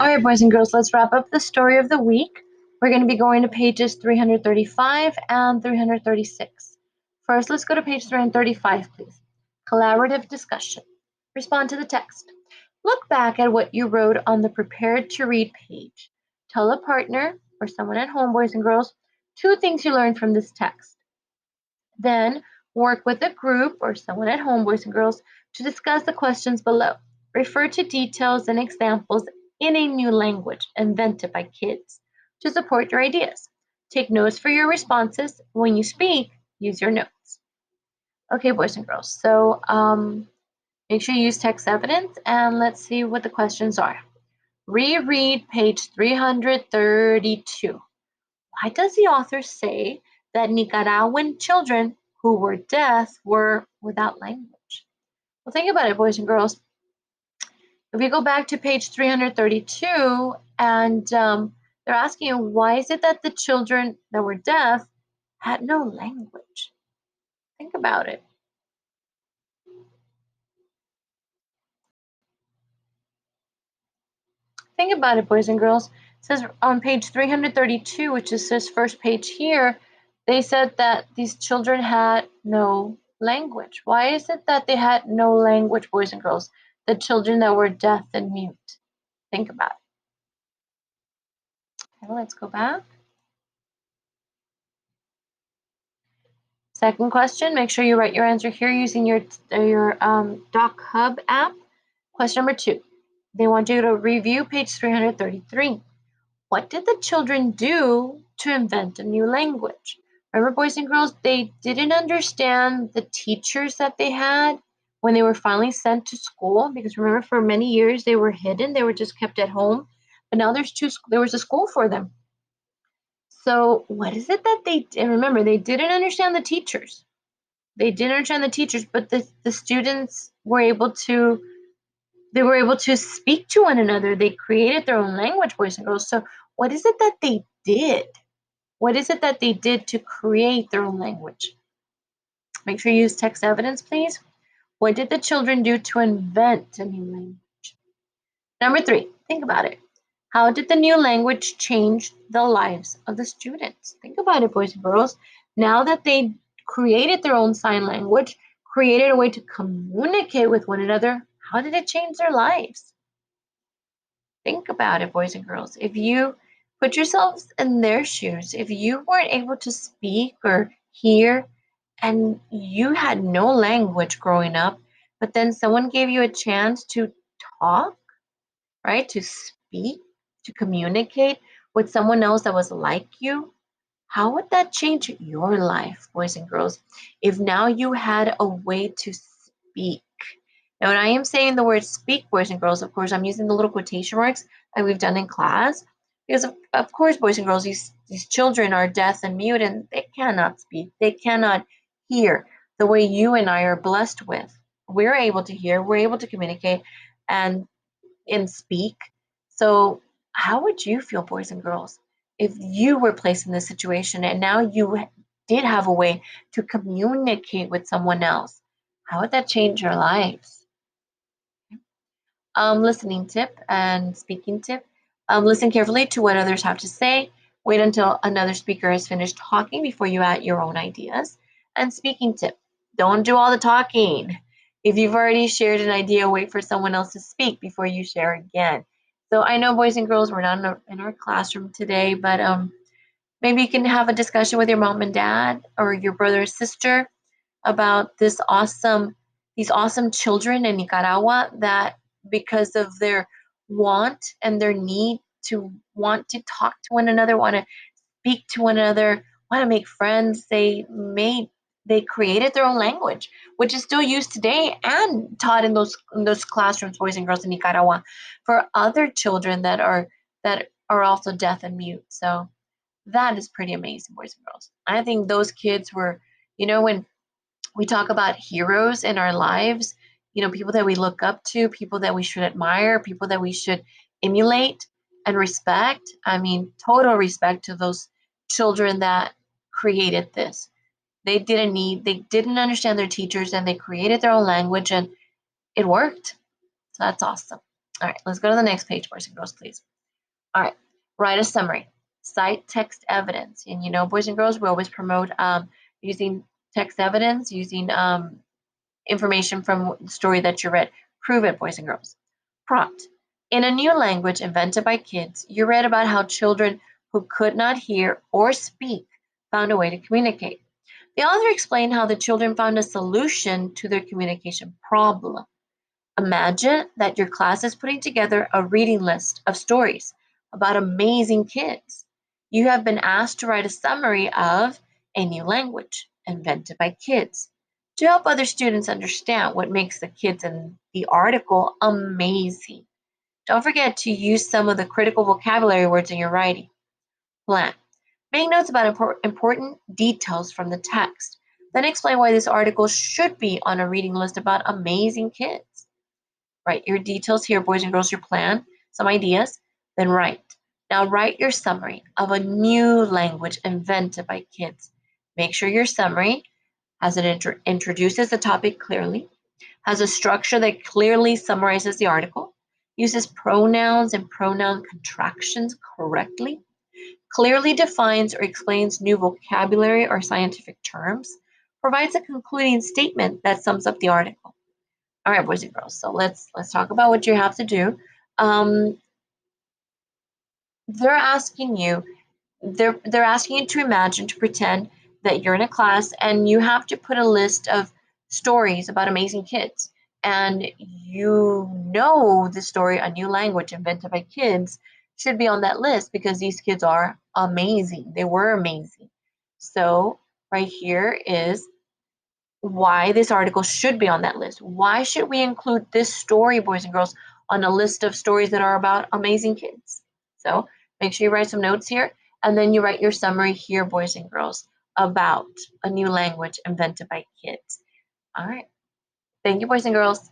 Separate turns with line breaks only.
All right, boys and girls, let's wrap up the story of the week. We're going to be going to pages 335 and 336. First, let's go to page 335, please. Collaborative discussion. Respond to the text. Look back at what you wrote on the prepared to read page. Tell a partner or someone at home, boys and girls, 2 things you learned from this text. Then, work with a group or someone at home, boys and girls, to discuss the questions below. Refer to details and examples in a new language invented by kids to support your ideas. Take notes for your responses. When you speak, use your notes. Okay, boys and girls, so make sure you use text evidence and let's see what the questions are. Reread page 332. Why does the author say that Nicaraguan children who were deaf were without language? Well, think about it, boys and girls. If you go back to page 332, and they're asking you, why is it that the children that were deaf had no language? Think about it. Think about it, boys and girls. It says on page 332, which is this first page here, they said that these children had no language. Why is it that they had no language, boys and girls? The children that were deaf and mute. Think about it. Okay, let's go back. Second question, make sure you write your answer here using your Doc Hub app. Question number 2, they want you to review page 333. What did the children do to invent a new language? Remember, boys and girls, they didn't understand the teachers that they had when they were finally sent to school, because remember, for many years they were hidden, they were just kept at home. But now there was a school for them. So what is it that they did? And remember, they didn't understand the teachers. They didn't understand the teachers, but the students were able to speak to one another. They created their own language, boys and girls. So what is it that they did? What is it that they did to create their own language? Make sure you use text evidence, please. What did the children do to invent a new language? Number 3, think about it. How did the new language change the lives of the students? Think about it, boys and girls. Now that they created their own sign language, created a way to communicate with one another, how did it change their lives? Think about it, boys and girls. If you put yourselves in their shoes, if you weren't able to speak or hear and you had no language growing up, but then someone gave you a chance to talk, right? To speak, to communicate with someone else that was like you, how would that change your life, boys and girls, if now you had a way to speak? Now, when I am saying the word speak, boys and girls, of course, I'm using the little quotation marks that we've done in class. Because, of course, boys and girls, these children are deaf and mute and they cannot speak. They cannot hear the way you and I are blessed with. We're able to hear, we're able to communicate and speak. So, how would you feel, boys and girls, if you were placed in this situation and now you did have a way to communicate with someone else? How would that change your lives? Listening tip and speaking tip. Listen carefully to what others have to say. Wait until another speaker has finished talking before you add your own ideas. And speaking tip, don't do all the talking. If you've already shared an idea, wait for someone else to speak before you share again. So I know, boys and girls, we're not in our classroom today, but maybe you can have a discussion with your mom and dad or your brother or sister about these awesome children in Nicaragua that, because of their want and their need to want to talk to one another, want to speak to one another, want to make friends, they created their own language, which is still used today and taught in those classrooms, boys and girls in Nicaragua, for other children that are also deaf and mute. So that is pretty amazing, boys and girls. I think those kids were, when we talk about heroes in our lives, people that we look up to, people that we should admire, people that we should emulate and respect. I mean, total respect to those children that created this. They didn't understand their teachers and they created their own language and it worked. So that's awesome. All right, let's go to the next page, boys and girls, please. All right, write a summary. Cite text evidence. And you know, boys and girls, we always promote using text evidence, using information from the story that you read. Prove it, boys and girls. Prompt. In a new language invented by kids, you read about how children who could not hear or speak found a way to communicate. The author explained how the children found a solution to their communication problem. Imagine that your class is putting together a reading list of stories about amazing kids. You have been asked to write a summary of a new language invented by kids to help other students understand what makes the kids in the article amazing. Don't forget to use some of the critical vocabulary words in your writing. Plan. Make notes about important details from the text. Then explain why this article should be on a reading list about amazing kids. Write your details here, boys and girls, your plan, some ideas, then write. Now write your summary of a new language invented by kids. Make sure your summary introduces the topic clearly, has a structure that clearly summarizes the article, uses pronouns and pronoun contractions correctly, clearly defines or explains new vocabulary or scientific terms, provides a concluding statement that sums up the article. All right, boys and girls. So let's talk about what you have to do. Um, they're asking you they're asking you to imagine, to pretend that you're in a class and you have to put a list of stories about amazing kids. And you know the story, A New Language Invented by Kids, should be on that list because these kids are amazing. They were amazing. So right here is why this article should be on that list. Why should we include this story, boys and girls, on a list of stories that are about amazing kids? So make sure you write some notes here, and then you write your summary here, boys and girls, about a new language invented by kids. All right. Thank you, boys and girls.